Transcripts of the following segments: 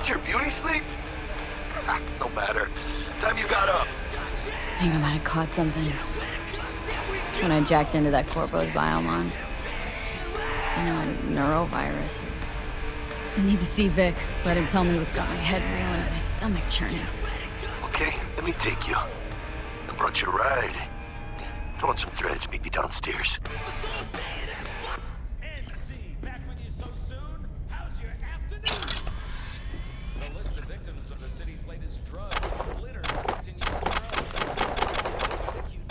Picked your beauty sleep? No matter. Time you got up. I think I might have caught something when I jacked into that Corpo's biomon. You know, a neurovirus. I need to see Vic. Let him tell me what's got my head reeling and my stomach churning. Okay, let me take you. I brought you a ride. Throw on some threads, meet me downstairs. NC, back with you so soon? How's your afternoon? The list of victims of the city's latest drug, glitter, continues to grow. Acute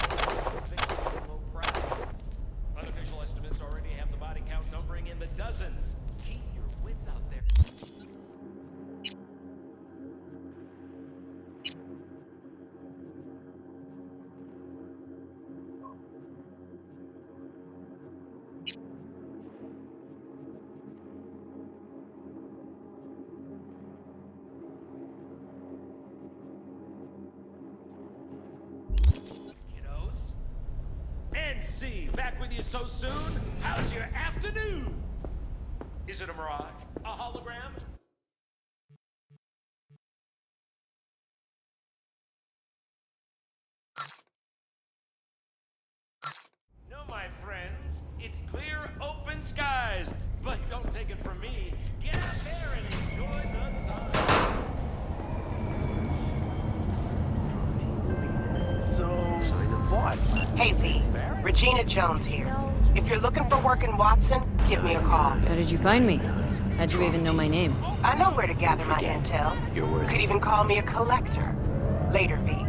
victims at low price. Unofficial estimates already have the body count numbering in the dozens. Keep your wits out there. Kiddos? NC, back with you so soon? How's your afternoon? Is it a mirage? A hologram? No, my friends, it's clear open skies. But don't take it from me. Get out there and enjoy the sun. So, what? Hey V, Regina Jones here. If you're looking for work in Watson, give me a call. How did you find me? How'd you even know my name? I know where to gather my intel. Your word. Could even call me a collector. Later, V.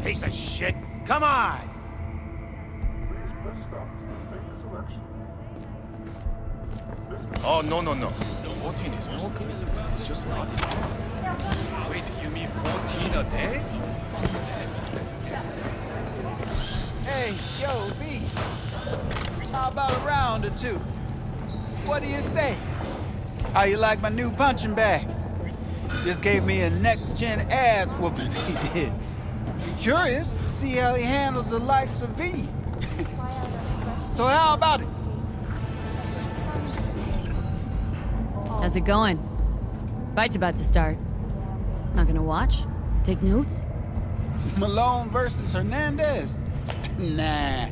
Piece of shit. Come on! Oh, no. The 14 is no good. It's just not. Wait, you mean 14 a day? Hey, yo, V. How about a round or two? What do you say? How you like my new punching bag? Just gave me a next-gen ass whooping, he did. Curious to see how he handles the likes of V. So how about it? How's it going? Fight's about to start. Not gonna watch? Take notes? Malone versus Hernandez? Nah.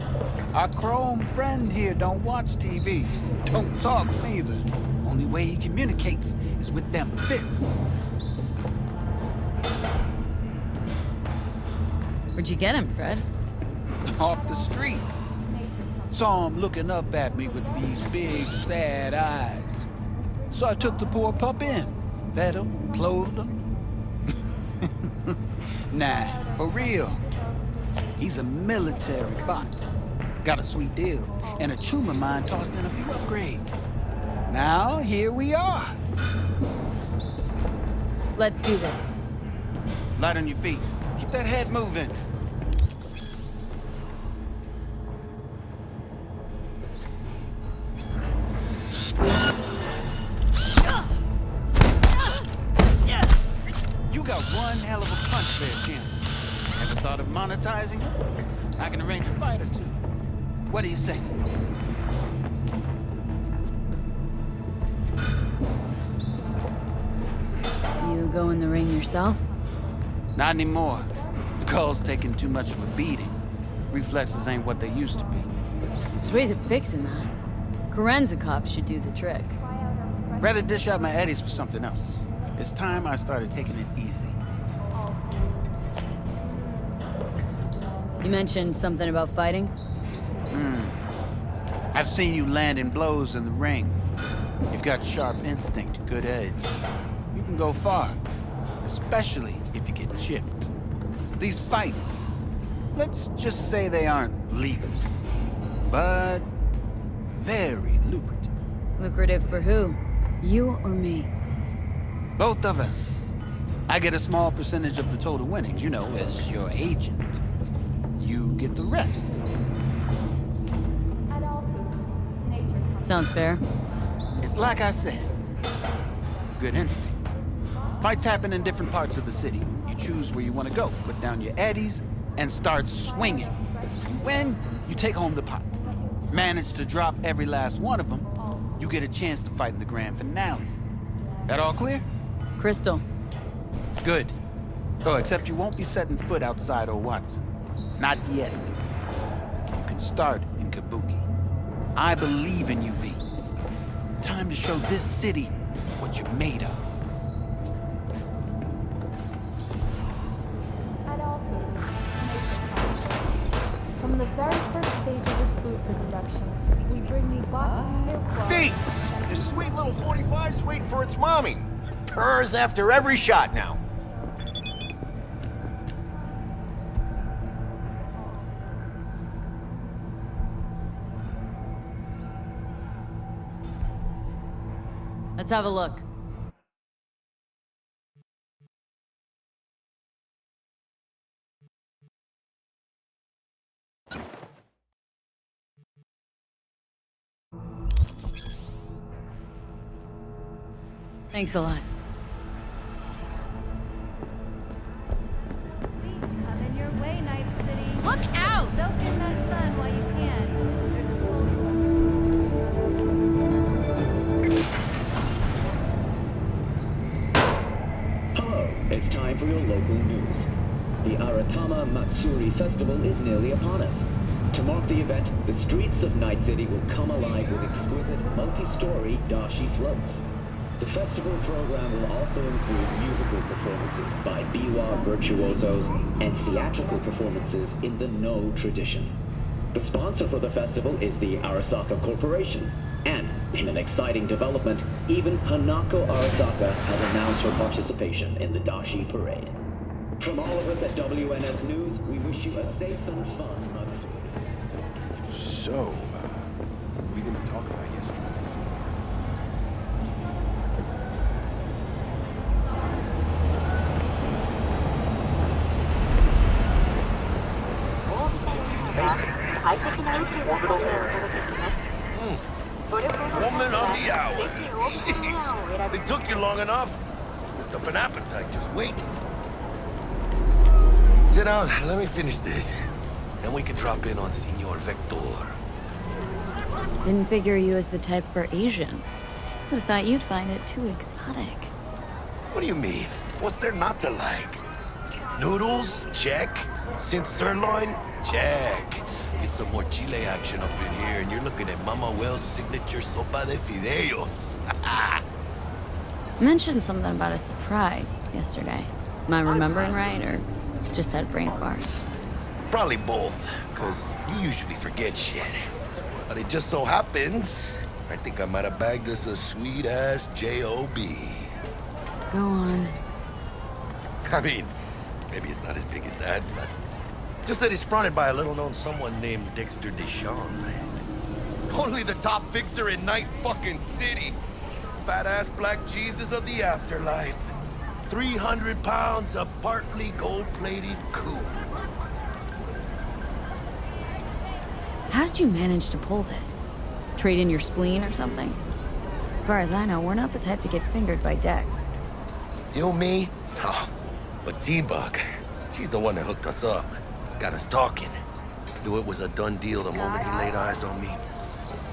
Our chrome friend here don't watch TV. Don't talk neither. Only way he communicates is with them fists. Where'd you get him, Fred? Off the street. Saw him looking up at me with these big, sad eyes. So I took the poor pup in. Fed him, clothed him. Nah, for real. He's a military bot. Got a sweet deal, and a tumor mine tossed in a few upgrades. Now, here we are. Let's do this. Light on your feet. Keep that head moving. You got one hell of a punch there, Jim. Ever thought of monetizing it? I can arrange a fight or two. What do you say? You go in the ring yourself? Not anymore. Skull's taking too much of a beating. Reflexes ain't what they used to be. There's ways of fixing that. Korenzikov should do the trick. Rather dish out my eddies for something else. It's time I started taking it easy. You mentioned something about fighting? I've seen you landing blows in the ring. You've got sharp instinct, good edge. You can go far, especially if you get chipped. These fights, let's just say they aren't legal, but very lucrative. Lucrative for who? You or me? Both of us. I get a small percentage of the total winnings, you know, as your agent. You get the rest. Sounds fair. It's like I said, good instinct. Fights happen in different parts of the city. You choose where you want to go, put down your eddies, and start swinging. You win, you take home the pot. manage to drop every last one of them, you get a chance to fight in the grand finale. That all clear? Crystal. Good. Oh, except you won't be setting foot outside of Watson. Not yet. You can start in Kabuki. I believe in you, V. Time to show this city what you're made of. At all foods, from the very first stages of food production, we bring you botany, milk Pete! This sweet little 45's waiting for its mommy. Purrs after every shot now. Let's have a look. Thanks a lot. Coming your way, Night City. Look out! Soak in that sun while you can. Hello, it's time for your local news. The Aratama Matsuri Festival is nearly upon us. To mark the event, the streets of Night City will come alive with exquisite multi-story dashi floats. The festival program will also include musical performances by biwa virtuosos and theatrical performances in the No tradition. The sponsor for the festival is the Arasaka Corporation, and in an exciting development, even Hanako Arasaka has announced her participation in the Dashi Parade. From all of us at WNS News, we wish you a safe and fun Matsuri. So, what are we gonna talk about yesterday? Woman of the hour. Jeez. It took you long enough. Built up an appetite just waiting. Sit down, let me finish this. Then we can drop in on Senor Vector. Didn't figure you as the type for Asian. Would have thought you'd find it too exotic. What do you mean? What's there not to like? Noodles? Check. Synth sirloin? Check. Get some more Chile action up in here, and you're looking at Mama Wells' signature sopa de fideos. Mentioned something about a surprise yesterday. Am I remembering right, or just had brain fart? Probably both, because you usually forget shit. But it just so happens, I think I might have bagged us a sweet-ass J.O.B. Go on. I mean, maybe it's not as big as that, but just that it's fronted by a little-known someone named Dexter Deshawn. Only the top fixer in Night fucking City. Fat-ass black Jesus of the afterlife. 300 pounds of partly gold-plated coupe. How did you manage to pull this? Trade in your spleen or something? As far as I know, we're not the type to get fingered by Dex. You, me? Oh, but T-Bug, she's the one that hooked us up. Got us talking. Knew it was a done deal the moment he laid eyes on me.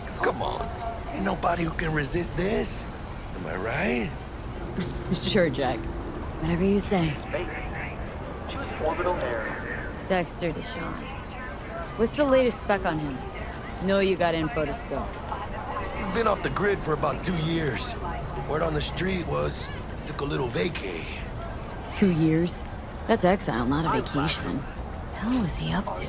'Cause come on, ain't nobody who can resist this. Am I right? Sure, Jack. Whatever you say. Choose orbital air. Dexter Deshawn. What's the latest spec on him? Know you got info to spill. He's been off the grid for about 2 years. Word on the street was took a little vacay. 2 years? That's exile, not a vacation. Hell was he up to?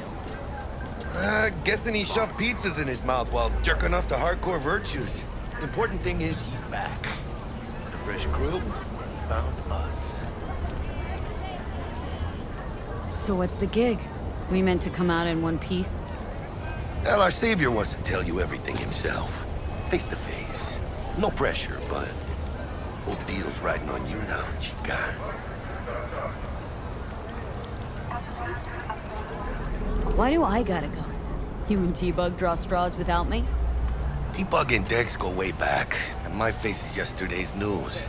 Guessing he shoved pizzas in his mouth while jerking off to hardcore virtues. The important thing is he's back. It's a fresh crew, and he found us. So what's the gig? We meant to come out in one piece? Well, our savior wants to tell you everything himself. Face to face. No pressure, but whole deal's riding on you now, chica. Why do I gotta go? You and T-Bug draw straws without me? T-Bug and Dex go way back, and my face is yesterday's news.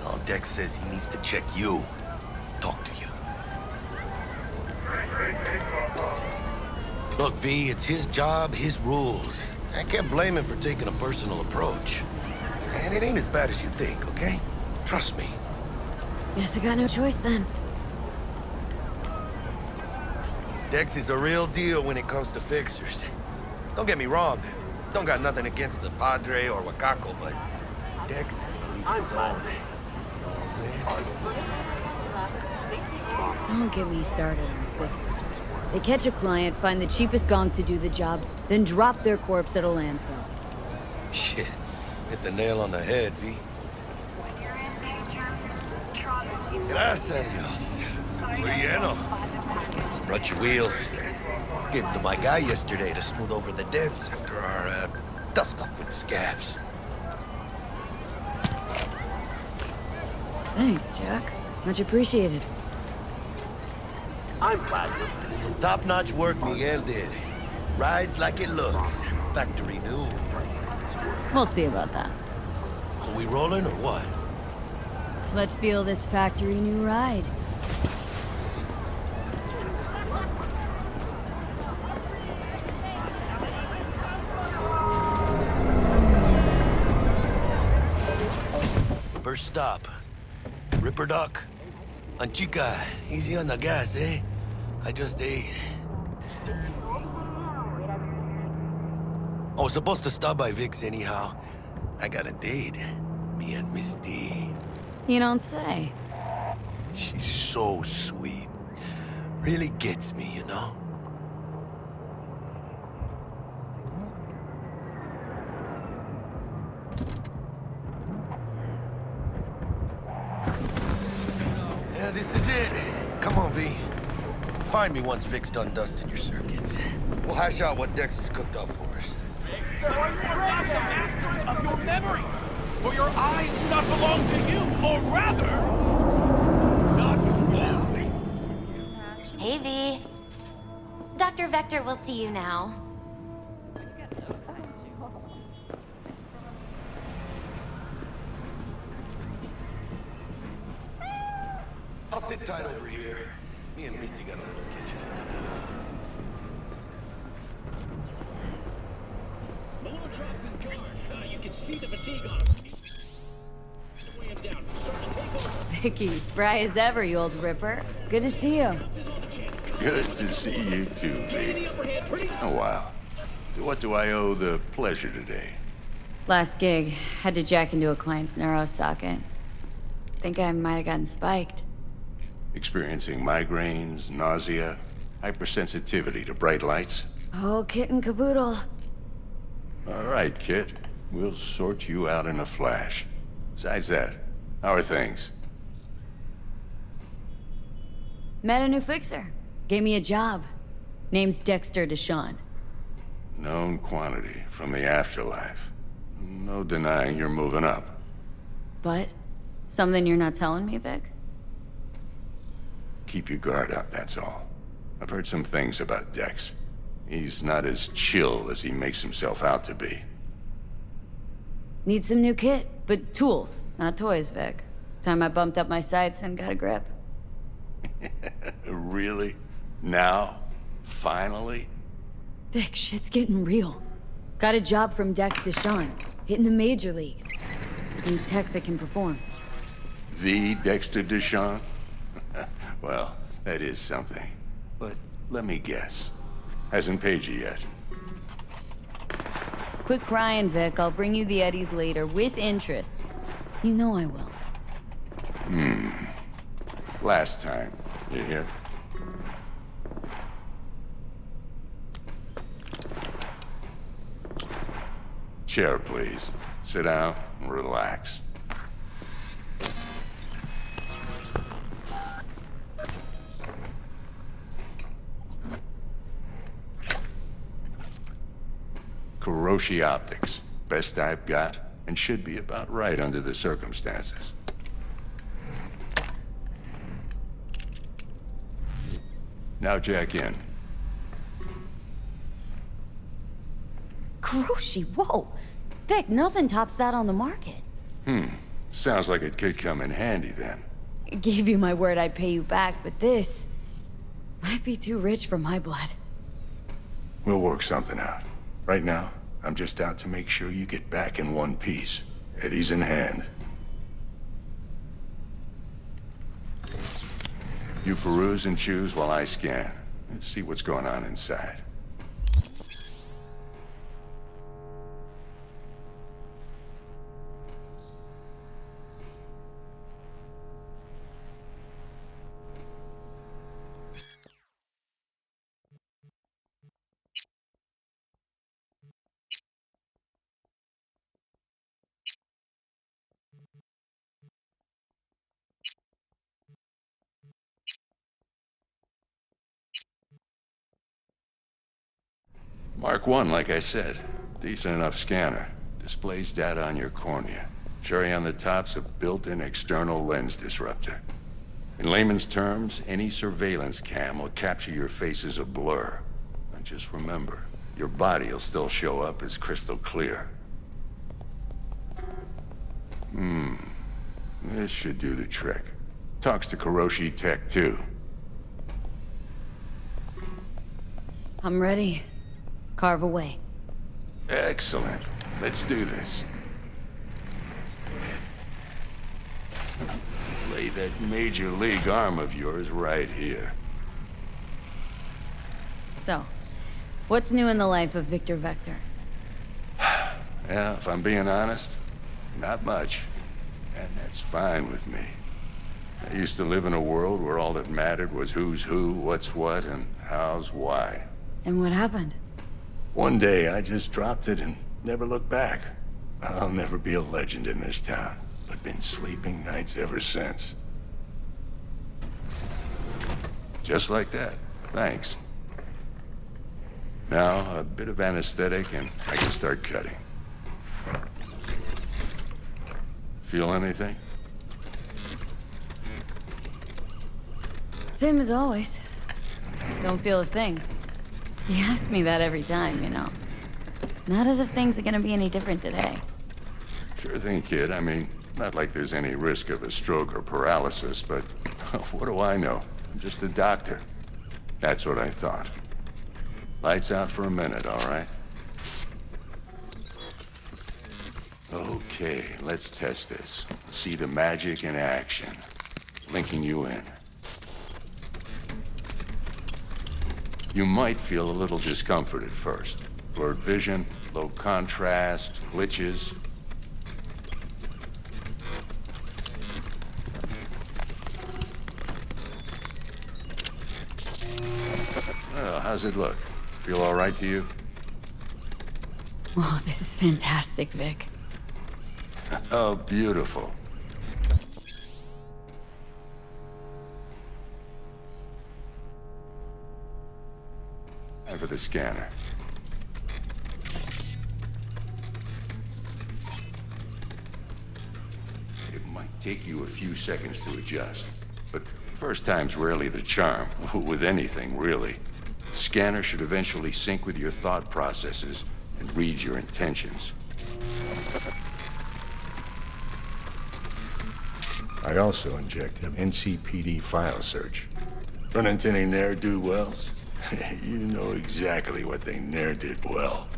Now Dex says he needs to check you. Talk to you. Look, V, it's his job, his rules. I can't blame him for taking a personal approach. And it ain't as bad as you think, okay? Trust me. Guess I got no choice then. Dex is a real deal when it comes to fixers. Don't get me wrong. Don't got nothing against the Padre or Wakako, but Dex is his own. Don't get me started on fixers. They catch a client, find the cheapest gonk to do the job, then drop their corpse at a landfill. Shit. Hit the nail on the head, V. Gracias, Dios. Muy lleno. Brought your wheels. Gave them to my guy yesterday to smooth over the dents after our, dust-up with the scabs. Thanks, Jack. Much appreciated. Some top-notch work Miguel did. Rides like it looks. Factory new. We'll see about that. So we rolling or what? Let's feel this factory new ride. First stop. Ripper Duck. Anchica, easy on the gas, eh? I just ate. I was supposed to stop by Vic's anyhow. I got a date. Me and Misty. You don't say. She's so sweet. Really gets me, you know? Yeah, this is it. Come on, V. Find me once Vic's done dusting your circuits. We'll hash out what Dex has cooked up for us. Not the masters of your memories! For your eyes do not belong to you, or rather, not only. Hey, V. Dr. Vector will see you now. I'll sit tight over here. Me and Misty got a little kitchen. Miller drops his guard. You can see the fatigue on him. Weigh him down. Starting to take over. Vicky, spry as ever, you old ripper. Good to see you. Good to see you too, V. Oh, wow. To what do I owe the pleasure today? Last gig, had to jack into a client's neuro socket. Think I might have gotten spiked. Experiencing migraines, nausea, hypersensitivity to bright lights? Oh, kit and caboodle. All right, kid. We'll sort you out in a flash. Besides that, how are things? Met a new fixer. Gave me a job. Name's Dexter Deshawn. Known quantity from the afterlife. No denying you're moving up. But, something you're not telling me, Vic? Keep your guard up, that's all. I've heard some things about Dex. He's not as chill as he makes himself out to be. Need some new kit, but tools, not toys, Vic. Time I bumped up my sights and got a grip. Really? Now? Finally? Vic, shit's getting real. Got a job from Dex Deshawn, hitting the major leagues. Need tech that can perform. The Dexter Deshawn? Well, that is something. But let me guess. Hasn't paid you yet. Quit crying, Vic. I'll bring you the eddies later, with interest. You know I will. Last time. You hear? Chair, please. Sit down and relax. Kuroshi Optics. Best I've got, and should be about right under the circumstances. Now jack in. Kuroshi, whoa! Vic, nothing tops that on the market. Sounds like it could come in handy then. I gave you my word I'd pay you back, but this might be too rich for my blood. We'll work something out. Right now, I'm just out to make sure you get back in one piece. Eddie's in hand. You peruse and choose while I scan. See what's going on inside. Mark 1, like I said. Decent enough scanner. Displays data on your cornea. Cherry on the top's a built-in external lens disruptor. In layman's terms, any surveillance cam will capture your face as a blur. And just remember, your body will still show up as crystal clear. This should do the trick. Talks to Kuroshi Tech, too. I'm ready. Carve away. Excellent. Let's do this. Lay that major league arm of yours right here. So, what's new in the life of Victor Vector? Yeah, if I'm being honest, not much. And that's fine with me. I used to live in a world where all that mattered was who's who, what's what, and how's why. And what happened? One day, I just dropped it and never looked back. I'll never be a legend in this town, but been sleeping nights ever since. Just like that. Thanks. Now, a bit of anesthetic and I can start cutting. Feel anything? Same as always. Don't feel a thing. You ask me that every time, you know. Not as if things are gonna be any different today. Sure thing, kid. I mean, not like there's any risk of a stroke or paralysis, but what do I know? I'm just a doctor. That's what I thought. Lights out for a minute, all right? Okay, let's test this. See the magic in action. Linking you in. You might feel a little discomfort at first. Blurred vision, low contrast, glitches. Well, how's it look? Feel all right to you? Oh, this is fantastic, Vic. Oh, beautiful. And for the scanner. It might take you a few seconds to adjust, but first time's rarely the charm, with anything, really. Scanner should eventually sync with your thought processes and read your intentions. I also injected NCPD file search. Run into any ne'er-do-wells? You know exactly what they ne'er did well.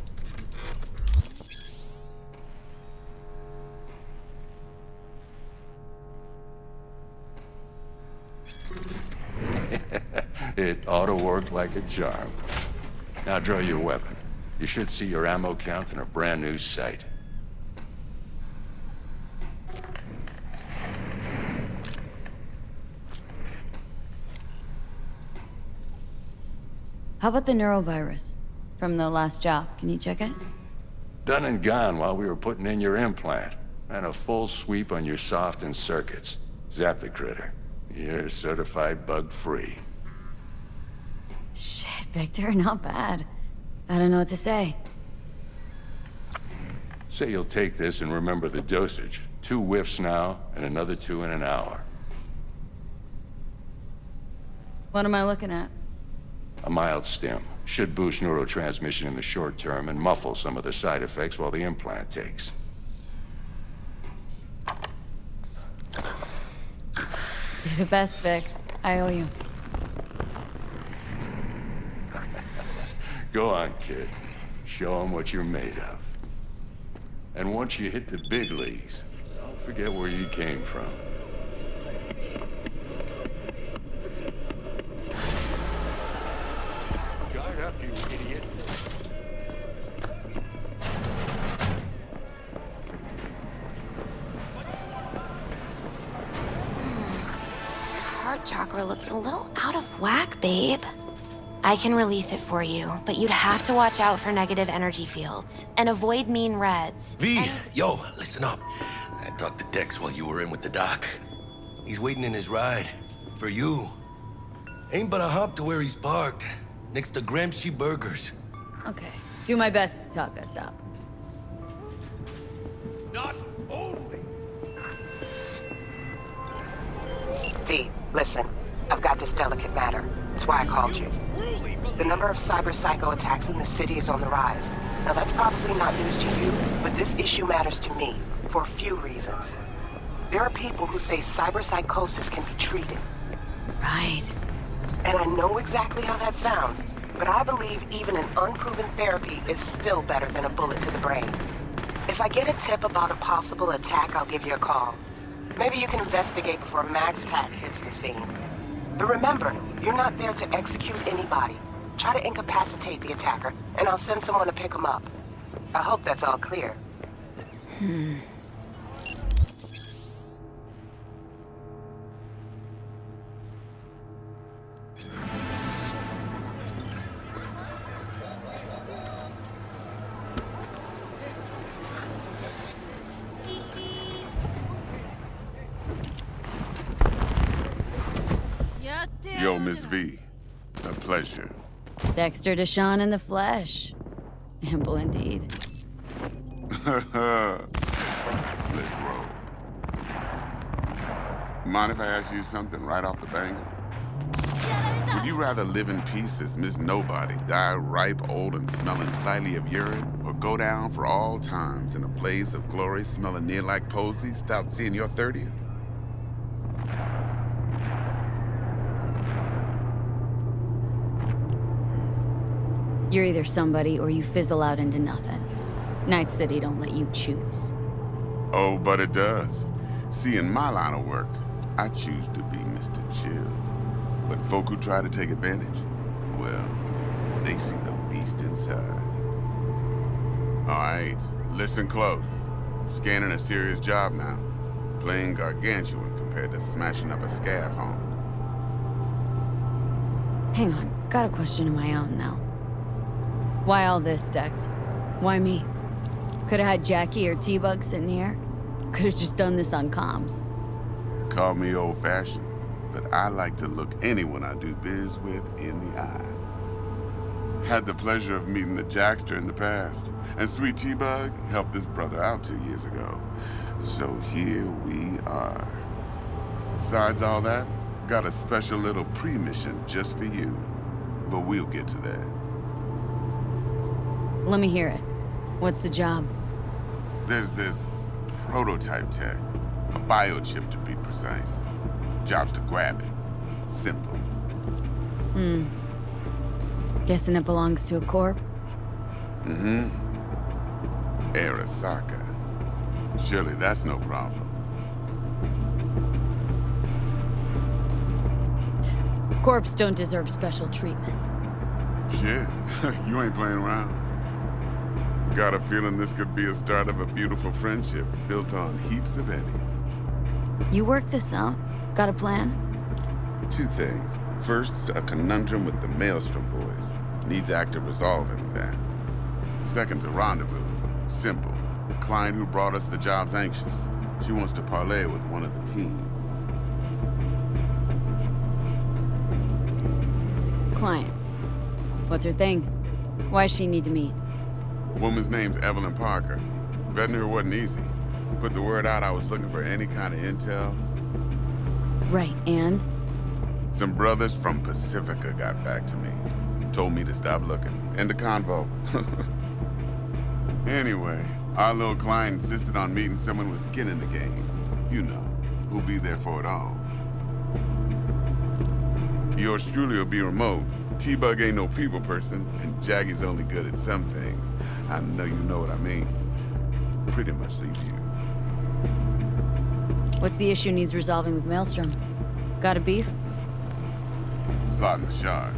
It ought to work like a charm. Now draw your weapon. You should see your ammo count in a brand new sight. How about the neurovirus? From the last job, can you check it? Done and gone while we were putting in your implant. And a full sweep on your soft and circuits. Zap the critter. You're certified bug-free. Shit, Victor, not bad. I don't know what to say. Say you'll take this and remember the dosage. 2 whiffs now, and another 2 in an hour. What am I looking at? A mild stim. Should boost neurotransmission in the short term and muffle some of the side effects while the implant takes. You're the best, Vic. I owe you. Go on, kid. Show them what you're made of. And once you hit the big leagues, don't forget where you came from. Guard up, you idiot. Heart chakra looks a little out of whack, babe. I can release it for you, but you'd have to watch out for negative energy fields and avoid mean reds. V, yo, listen up. I talked to Dex while you were in with the doc. He's waiting in his ride. For you. Ain't but a hop to where he's parked. Next to Gramsci Burgers. Okay. Do my best to talk us up. Not only. V, listen. I've got this delicate matter. That's why I called you. The number of cyber psycho attacks in the city is on the rise. Now that's probably not news to you, but this issue matters to me for a few reasons. There are people who say cyber psychosis can be treated. Right. And I know exactly how that sounds, but I believe even an unproven therapy is still better than a bullet to the brain. If I get a tip about a possible attack, I'll give you a call. Maybe you can investigate before Max Tack hits the scene. But remember, you're not there to execute anybody. Try to incapacitate the attacker, and I'll send someone to pick him up. I hope that's all clear. Yo, Miss V. A pleasure. Dexter Deshawn in the flesh. Ample indeed. Let's roll. Mind if I ask you something right off the bangle? Would you rather live in peace as Miss Nobody, die ripe, old, and smelling slightly of urine, or go down for all times in a blaze of glory smelling near like posies without seeing your 30th? You're either somebody or you fizzle out into nothing. Night City don't let you choose. Oh, but it does. See, in my line of work, I choose to be Mr. Chill. But folk who try to take advantage, well, they see the beast inside. All right, listen close. Scanning a serious job now. Playing gargantuan compared to smashing up a scav home. Hang on, got a question of my own now. Why all this, Dex? Why me? Could've had Jackie or T-Bug sitting here. Could've just done this on comms. Call me old-fashioned, but I like to look anyone I do biz with in the eye. Had the pleasure of meeting the Jackster in the past, and Sweet T-Bug helped this brother out 2 years ago. So here we are. Besides all that, got a special little pre-mission just for you. But we'll get to that. Let me hear it. What's the job? There's this prototype tech, a biochip to be precise. Job's to grab it. Simple. Guessing it belongs to a corp? Mm-hmm. Arasaka. Surely that's no problem. Corps don't deserve special treatment. Shit, you ain't playing around. Got a feeling this could be a start of a beautiful friendship built on heaps of eddies. You work this out? Got a plan? 2 things. First, a conundrum with the Maelstrom boys. Needs active resolving that. Second, a rendezvous. Simple. Client who brought us the job's anxious. She wants to parlay with one of the team. Client. What's her thing? Why's she need to meet? Woman's name's Evelyn Parker. Vetting her wasn't easy. Put the word out I was looking for any kind of intel. Right, and? Some brothers from Pacifica got back to me. Told me to stop looking. End of convo. Anyway, our little client insisted on meeting someone with skin in the game. You know, who'll be there for it all. Yours truly will be remote, T-Bug ain't no people person, and Jaggy's only good at some things. I know you know what I mean. Pretty much leaves you. What's the issue needs resolving with Maelstrom? Got a beef? Slotting the shard.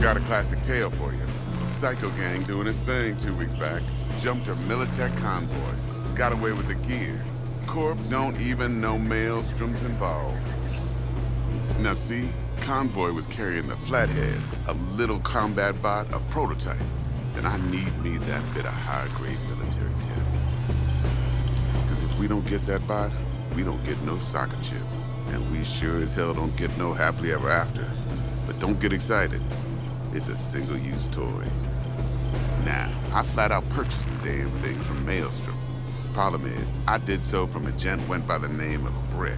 Got a classic tale for you. Psycho gang doing his thing 2 weeks back. Jumped a Militech convoy. Got away with the gear. Corp don't even know Maelstrom's involved. Now see, convoy was carrying the Flathead, a little combat bot, a prototype. And I need me that bit of high-grade military tip. Because if we don't get that bot, we don't get no soccer chip. And we sure as hell don't get no happily ever after. But don't get excited. It's a single-use toy. Now, I flat out purchased the damn thing from Maelstrom. Problem is, I did so from a gent went by the name of Brick.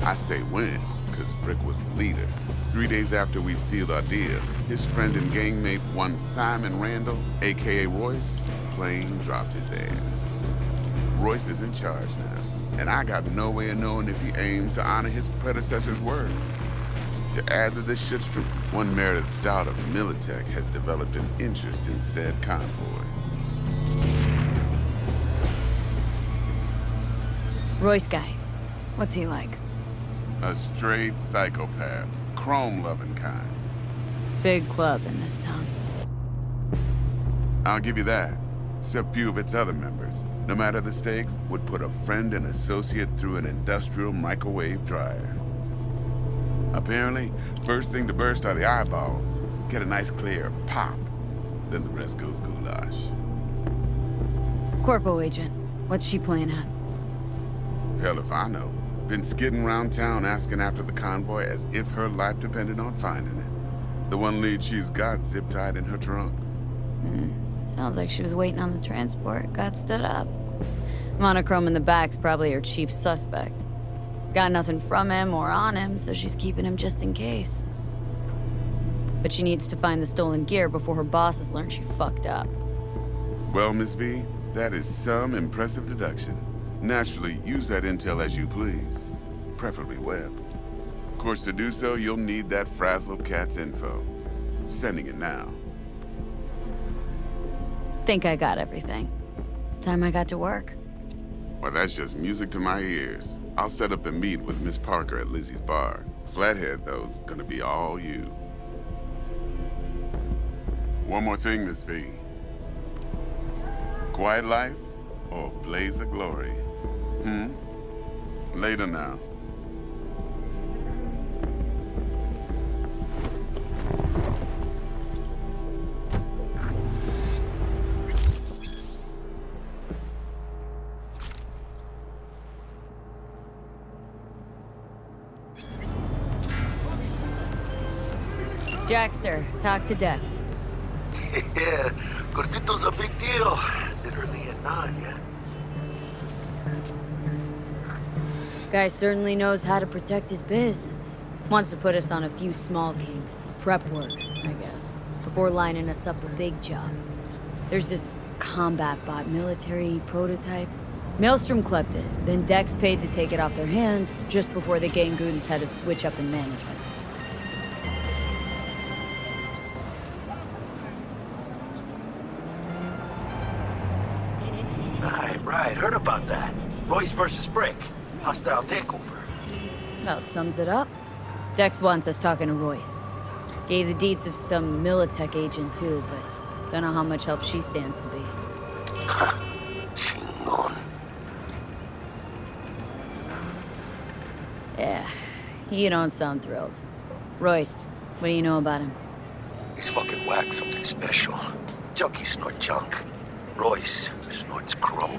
I say when, because Brick was the leader. 3 days after we'd sealed our deal, his friend and gangmate, one Simon Randall, aka Royce, plain dropped his ass. Royce is in charge now, and I got no way of knowing if he aims to honor his predecessor's word. To add to this shitstorm, one Meredith Stout of Militech has developed an interest in said convoy. Royce guy. What's he like? A straight psychopath, chrome-loving kind. Big club in this town. I'll give you that. Except few of its other members, no matter the stakes, would put a friend and associate through an industrial microwave dryer. Apparently, first thing to burst are the eyeballs. Get a nice clear pop. Then the rest goes goulash. Corpo agent. What's she playing at? Hell if I know. Been skidding around town asking after the convoy as if her life depended on finding it. The one lead she's got zip-tied in her trunk. Sounds like she was waiting on the transport, got stood up. Monochrome in the back's probably her chief suspect. Got nothing from him or on him, so she's keeping him just in case. But she needs to find the stolen gear before her bosses learn she fucked up. Well, Miss V, that is some impressive deduction. Naturally, use that intel as you please. Preferably web. Of course, to do so, you'll need that frazzled cat's info. Sending it now. Think I got everything. Time I got to work. Well, that's just music to my ears. I'll set up the meet with Miss Parker at Lizzie's bar. Flathead, though's gonna be all you. One more thing, Miss V. Quiet life or blaze of glory? Later now. Jackster, talk to Dex. Yeah, Gordito's a big deal. Literally a nugget. Guy certainly knows how to protect his biz. Wants to put us on a few small kinks. Prep work, I guess. Before lining us up a big job. There's this combat bot military prototype. Maelstrom clept it, then Dex paid to take it off their hands just before the Gangoons had a switch up in management. Right, heard about that. Royce versus Brick. Hostile takeover. About sums it up. Dex wants us talking to Royce. Gave the deeds of some Militech agent too, but don't know how much help she stands to be. Chingon. Yeah, you don't sound thrilled. Royce, what do you know about him? He's fucking whack, something special. Junkies snort junk. Royce snorts chrome.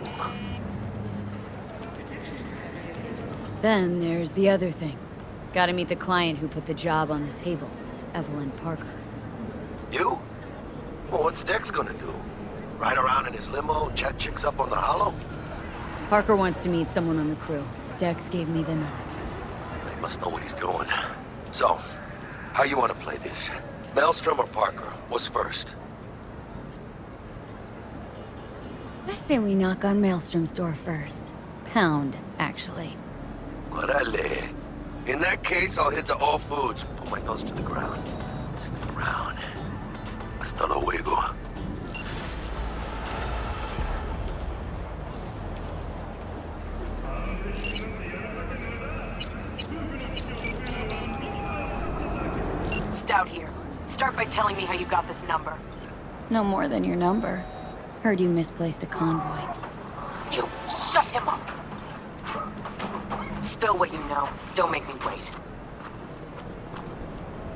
Then there's the other thing. Gotta meet the client who put the job on the table, Evelyn Parker. You? Well, what's Dex gonna do? Ride around in his limo, chat chicks up on the hollow? Parker wants to meet someone on the crew. Dex gave me the nod. He must know what he's doing. So, how you want to play this? Maelstrom or Parker? What's first? I say we knock on Maelstrom's door first. Pound, actually. Orale. In that case, I'll hit the all foods. Put my nose to the ground. Stick around. Hasta luego. Stout here. Start by telling me how you got this number. No more than your number. Heard you misplaced a convoy. You shut him up. Spill what you know. Don't make me wait.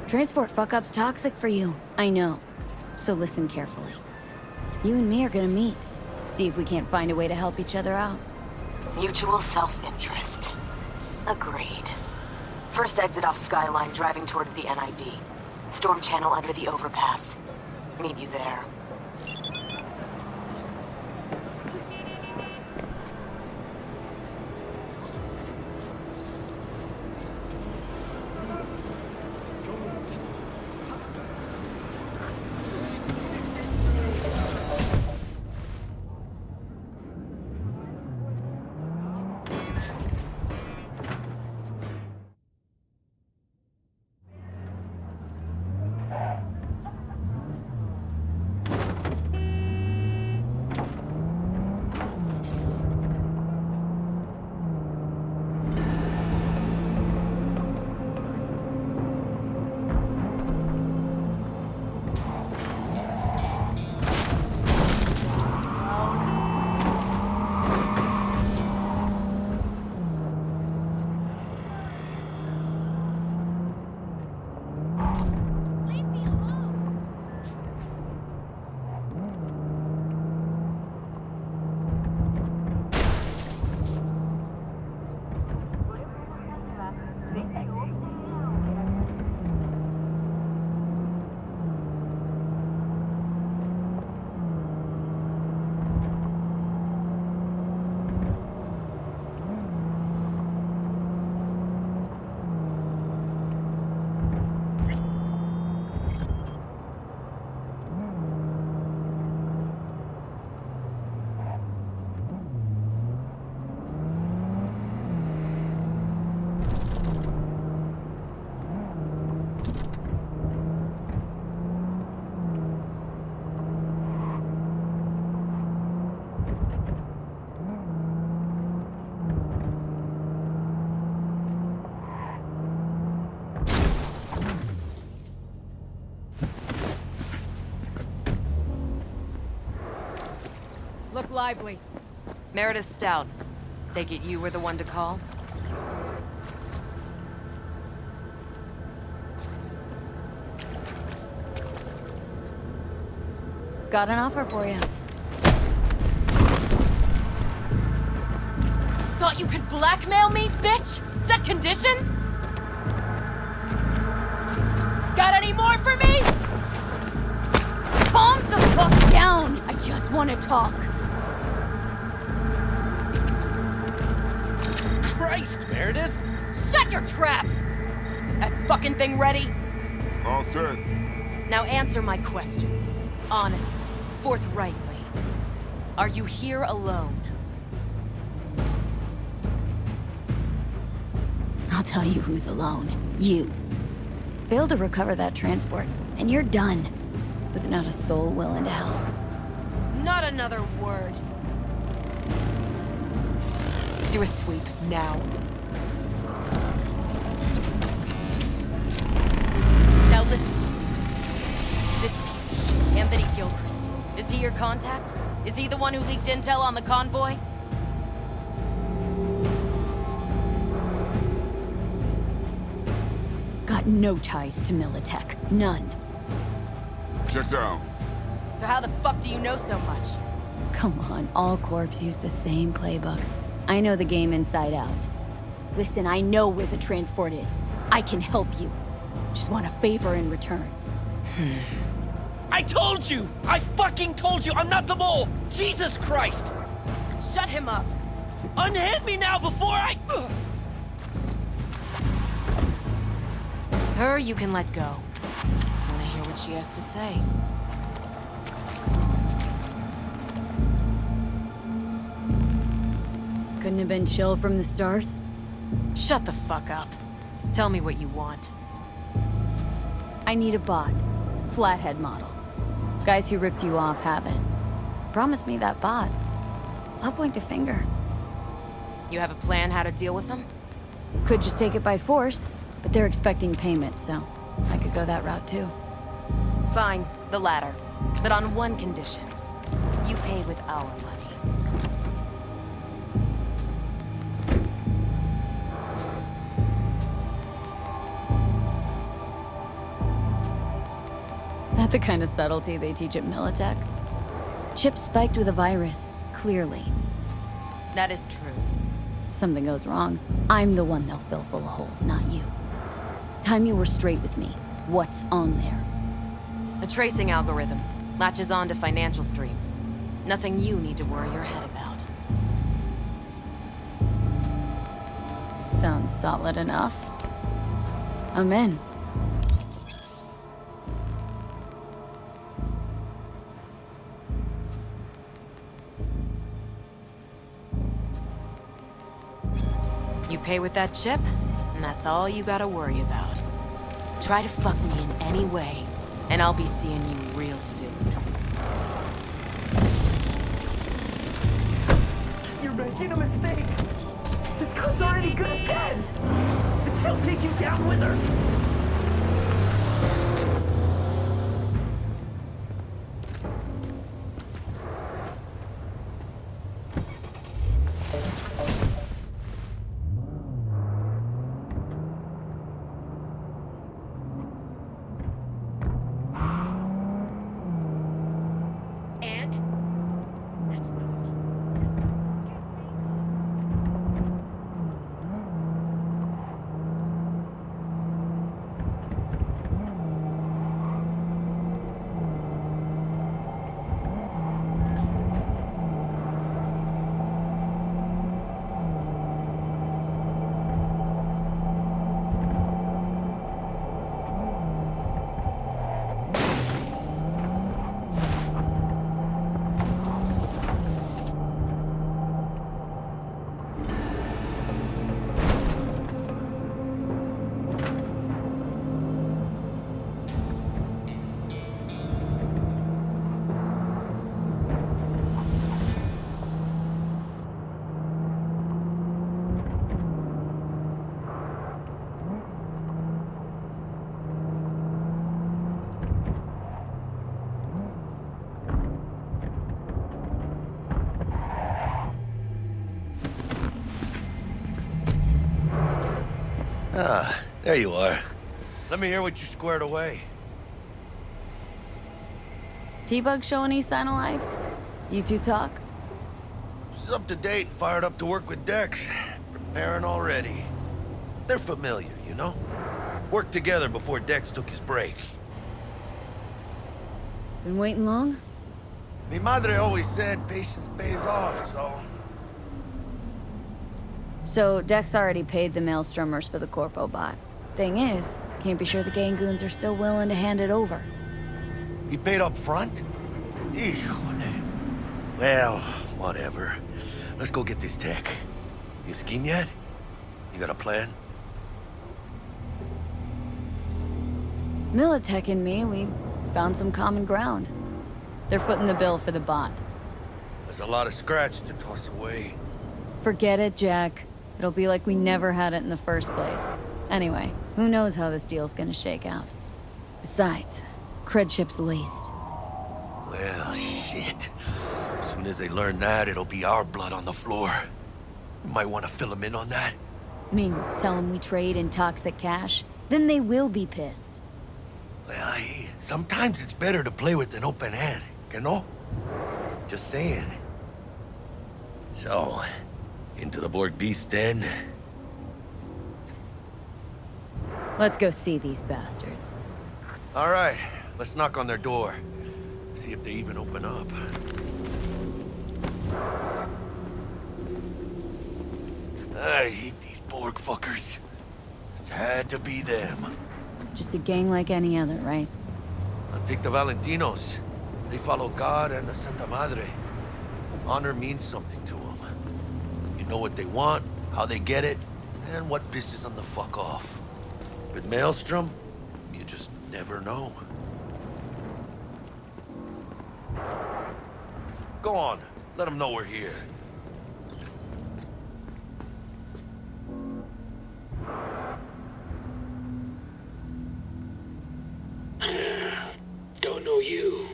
Transport fuck-up's toxic for you. I know. So listen carefully. You and me are gonna meet. See if we can't find a way to help each other out. Mutual self-interest. Agreed. First exit off Skyline, driving towards the NID. Storm channel under the overpass. Meet you there. Look lively. Meredith Stout. Take it you were the one to call? Got an offer for you. Thought you could blackmail me, bitch? Set conditions? Got any more for me? Calm the fuck down! I just want to talk. Christ, Meredith! Shut your trap! That fucking thing ready? All set. Now answer my questions. Honestly, forthrightly. Are you here alone? I'll tell you who's alone. You. Failed to recover that transport, and you're done. With not a soul willing to help. Not another word. Do a sweep, now. Now listen, please. This piece of shit, Anthony Gilchrist. Is he your contact? Is he the one who leaked intel on the convoy? Got no ties to Militech. None. Checks out. So how the fuck do you know so much? Come on, all corps use the same playbook. I know the game inside out. Listen, I know where the transport is. I can help you. Just want a favor in return. I told you! I fucking told you I'm not the mole! Jesus Christ! Shut him up! Unhand me now before I... Her you can let go. Wanna hear what she has to say? Couldn't have been chill from the start? Shut the fuck up. Tell me what you want. I need a bot. Flathead model. Guys who ripped you off have it. Promise me that bot. I'll point the finger. You have a plan how to deal with them? Could just take it by force, but they're expecting payment, so I could go that route too. Fine, the latter. But on one condition. You pay with our money. Not the kind of subtlety they teach at Militech. Chip spiked with a virus, clearly. That is true. Something goes wrong, I'm the one they'll fill full of holes, not you. Time you were straight with me. What's on there? A tracing algorithm. Latches on to financial streams. Nothing you need to worry your head about. Sounds solid enough. I'm in. You pay with that chip, and that's all you gotta worry about. Try to fuck me in any way, and I'll be seeing you real soon. You're making a mistake. The cub's already good dead. And she'll take you down with her. Ah, there you are. Let me hear what you squared away. T-Bug show any sign of life? You two talk? She's up to date, fired up to work with Dex. Preparing already. They're familiar, you know? Worked together before Dex took his break. Been waiting long? Mi madre always said patience pays off, so... So, Dex already paid the Maelstromers for the Corpo bot. Thing is, can't be sure the Gangoons are still willing to hand it over. He paid up front? Híjole. Well, whatever. Let's go get this tech. You scheme yet? You got a plan? Militech and me, we found some common ground. They're footing the bill for the bot. There's a lot of scratch to toss away. Forget it, Jack. It'll be like we never had it in the first place. Anyway, who knows how this deal's gonna shake out. Besides, cred chip's leased. Well, shit. As soon as they learn that, it'll be our blood on the floor. You might want to fill them in on that. I mean, tell them we trade in toxic cash, then they will be pissed. Well, sometimes it's better to play with an open hand, you know? Just saying. So, into the Borg Beast den? Let's go see these bastards. All right, let's knock on their door. See if they even open up. I hate these Borg fuckers. Just had to be them. Just a gang like any other, right? I'll take the Valentinos. They follow God and the Santa Madre. Honor means something to them. You know what they want, how they get it, and what pisses them the fuck off. With Maelstrom, you just never know. Go on, let them know we're here. Don't know you.